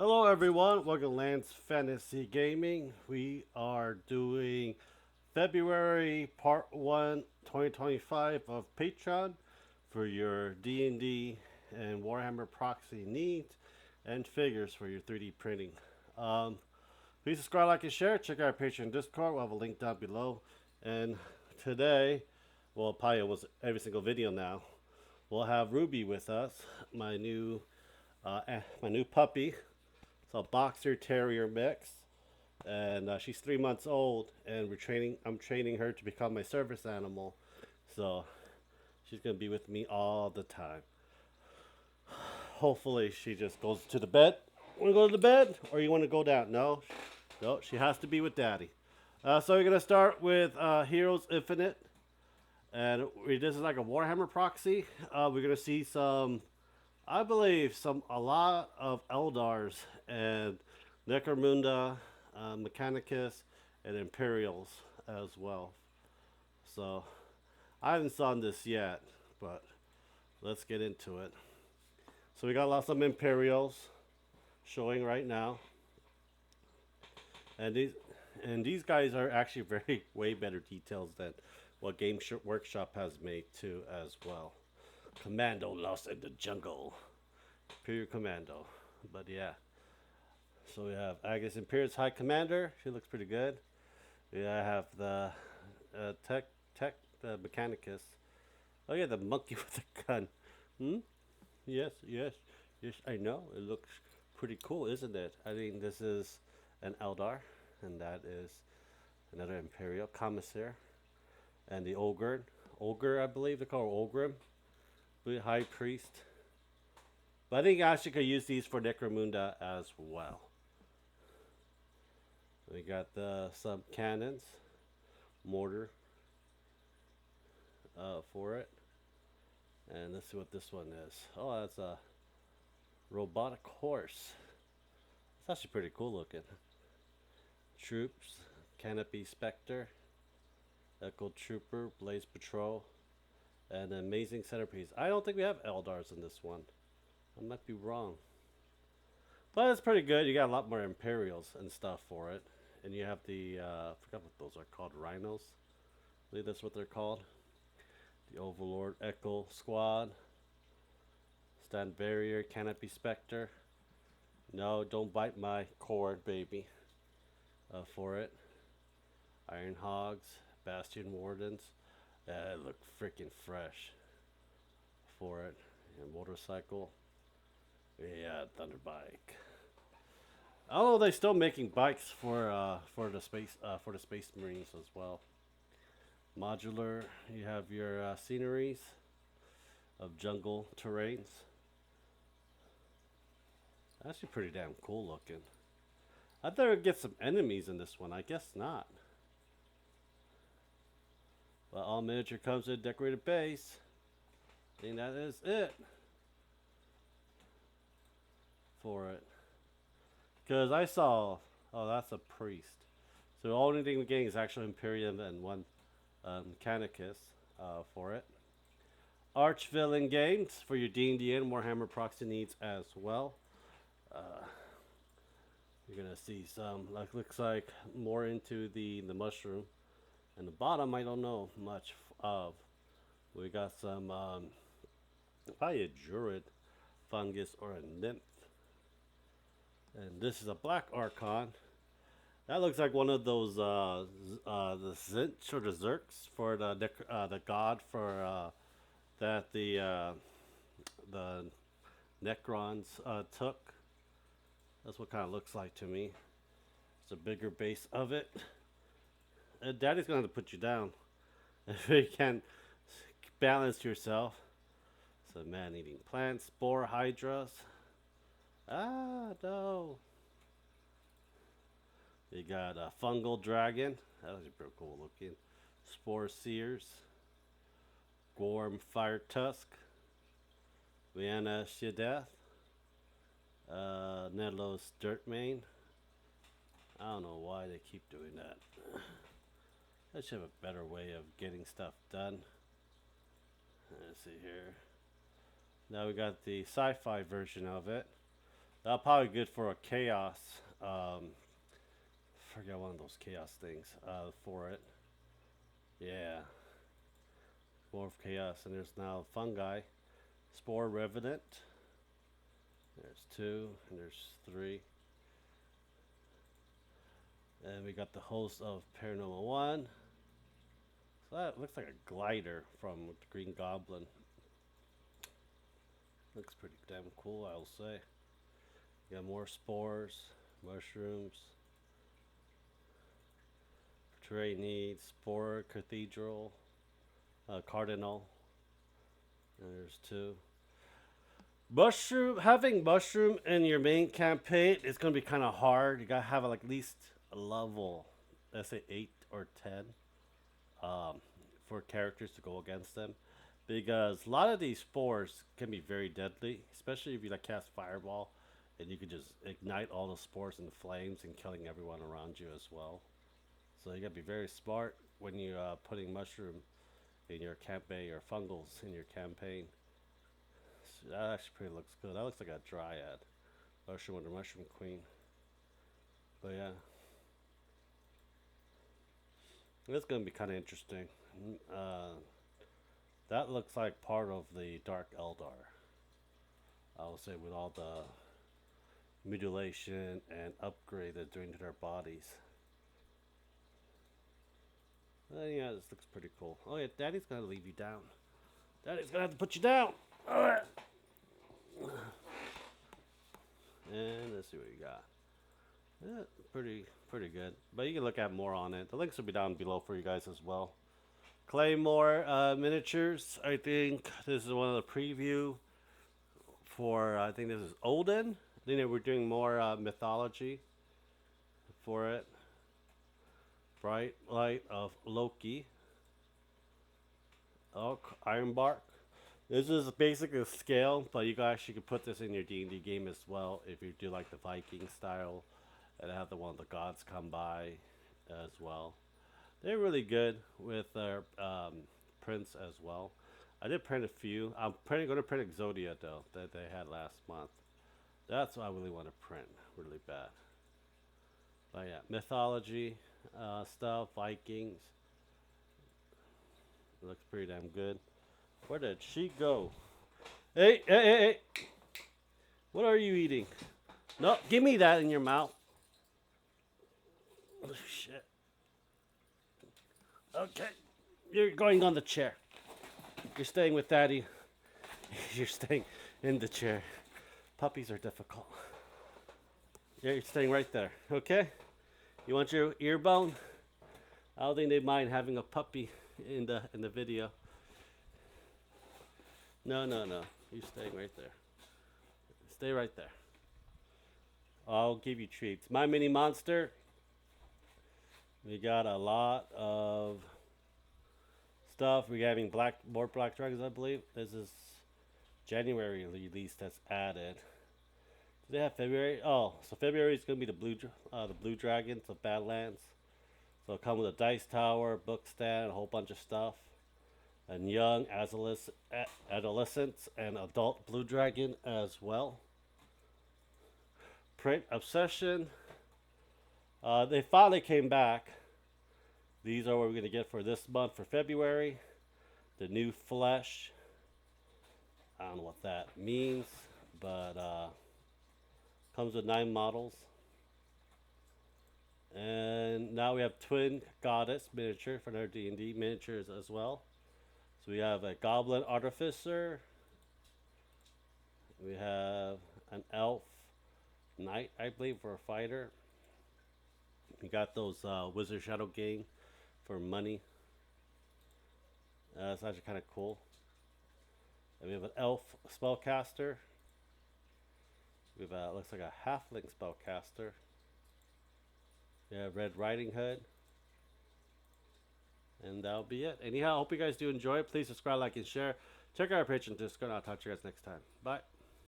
Hello everyone, welcome to Lance Fantasy Gaming. We are doing February Part 1 2025 of Patreon for your D&D and Warhammer proxy needs and figures for your 3D printing. Please subscribe, like, and share. Check out our Patreon Discord. We'll have a link down below. And today, well, probably almost every single video now, we'll have Ruby with us, my new puppy. It's a boxer terrier mix, and she's 3 months old. And I'm training her to become my service animal, so she's gonna be with me all the time. Hopefully, she just goes to the bed. Want to go to the bed, or you want to go down? No, no, she has to be with Daddy. So we're gonna start with Heroes Infinite, and this is like a Warhammer proxy. We're gonna see I believe a lot of Eldars and Necromunda, Mechanicus, and Imperials as well. So I haven't saw this yet, but let's get into it. So we got lots of Imperials showing right now, and these guys are actually very way better details than what Workshop has made too as well. Commando lost in the jungle. Imperial Commando. But yeah. So we have Agus Imperial's High Commander. She looks pretty good. We have the the Mechanicus. Oh yeah, the monkey with the gun. Yes, yes, yes, I know. It looks pretty cool, isn't it? I think this is an Eldar, and that is another Imperial Commissar. And the Ogre. Ogre, I believe they call Ogrim. High Priest. But I think I actually could use these for Necromunda as well. We got some cannons, mortar for it. And let's see what this one is. Oh, that's a robotic horse. It's actually pretty cool looking. Troops, Canopy Spectre, Echo Trooper, Blaze Patrol, and Amazing Centerpiece. I don't think we have Eldars in this one. I might be wrong. But it's pretty good. You got a lot more Imperials and stuff for it. And you have I forgot what those are called, Rhinos. I believe that's what they're called. The Overlord Echo Squad. Stand Barrier, Canopy Spectre. No, don't bite my cord, baby. For it. Iron Hogs, Bastion Wardens. Look freaking fresh for it. And motorcycle. Yeah, Thunderbike. I don't know. They're still making bikes for the Space Marines as well. Modular. You have your sceneries of jungle terrains. Actually, pretty damn cool looking. I thought I'd get some enemies in this one. I guess not. But all miniature comes with a decorated base. I think that is it for it. Because I saw, oh, that's a priest. So the only thing we're getting is actual Imperium and one Mechanicus for it. Archvillain games for your D&D and Warhammer proxy needs as well. You're gonna see some looks like more into the mushroom, and the bottom I don't know much of. We got some probably a druid, fungus, or a nymph. And this is a black Archon. That looks like one of those the Zinch or the Zerks for the god for that the Necrons took. That's what kind of looks like to me. It's a bigger base of it. And Daddy's gonna have to put you down if you can't balance yourself. So man-eating plants, spore hydras. Ah, no. You got a fungal dragon. That was pretty cool looking. Spore seers. Gorm fire tusk. Vienna Shideth. Nedlos Dirtmane. I don't know why they keep doing that. They should have a better way of getting stuff done. Let's see here. Now we got the sci-fi version of it. That'll probably be good for a chaos. Forget one of those chaos things. For it. Yeah. More of chaos. And there's now fungi. Spore revenant. There's 2, and there's 3. And we got the host of Paranormal 1. So that looks like a glider from the Green Goblin. Looks pretty damn cool, I'll say. You got more spores, mushrooms, terrain needs, spore, cathedral, cardinal. And there's 2. Having mushroom in your main campaign is going to be kind of hard. You got to have like at least a level, let's say 8 or 10, for characters to go against them. Because a lot of these spores can be very deadly, especially if you like cast fireball and you can just ignite all the spores in flames and killing everyone around you as well. So you gotta be very smart when you're putting mushroom in your campaign or fungals in your campaign. So that actually pretty looks good. That looks like a dryad. Mushroom with the mushroom queen. But yeah. It's gonna be kind of interesting. That looks like part of the Dark Eldar. I would say with all the mutilation and upgrade they're doing to their bodies. Yeah, this looks pretty cool. Oh yeah, Daddy's gonna leave you down. Daddy's gonna have to put you down. Alright. And let's see what you got. Yeah, pretty good. But you can look at more on it. The links will be down below for you guys as well. Claymore miniatures. I think this is one of the preview for. I think this is Odin. I think they were doing more mythology for it. Bright Light of Loki. Oh, Ironbark. This is basically a scale, but you guys actually could put this in your D&D game as well if you do like the Viking style, and have the one of the gods come by as well. They're really good with their prints as well. I did print a few. I'm going to print Exodia though that they had last month. That's what I really want to print really bad. But yeah, mythology stuff, Vikings. It looks pretty damn good. Where did she go? Hey! What are you eating? No, give me that in your mouth. Oh, shit. Okay, you're going on the chair. You're staying with Daddy. You're staying in the chair. Puppies are difficult. Yeah, you're staying right there. Okay? You want your ear bone? I don't think they mind having a puppy in the video. No. You're staying right there. Stay right there. I'll give you treats. My Mini Monster. We got a lot of stuff. We're having more Black Dragons, I believe. This is January release that's added. Do they have February? Oh, so February is gonna be the Blue Dragons of Badlands. So it'll come with a dice tower, book stand, a whole bunch of stuff. And young adolescents and adult Blue Dragon as well. Print Obsession. They finally came back. These are what we're going to get for this month for February. The new flesh. I don't know what that means, but comes with 9 models. And now we have Twin Goddess miniature for our D&D miniatures as well. So we have a Goblin Artificer. We have an Elf Knight, I believe, for a fighter. We got those Wizard Shadow Gang for money. It's actually kind of cool. And we have an Elf Spellcaster. We have looks like a Halfling Spellcaster. We have Red Riding Hood. And that'll be it. Anyhow, I hope you guys do enjoy it. Please subscribe, like, and share. Check out our page and Discord. I'll talk to you guys next time. Bye.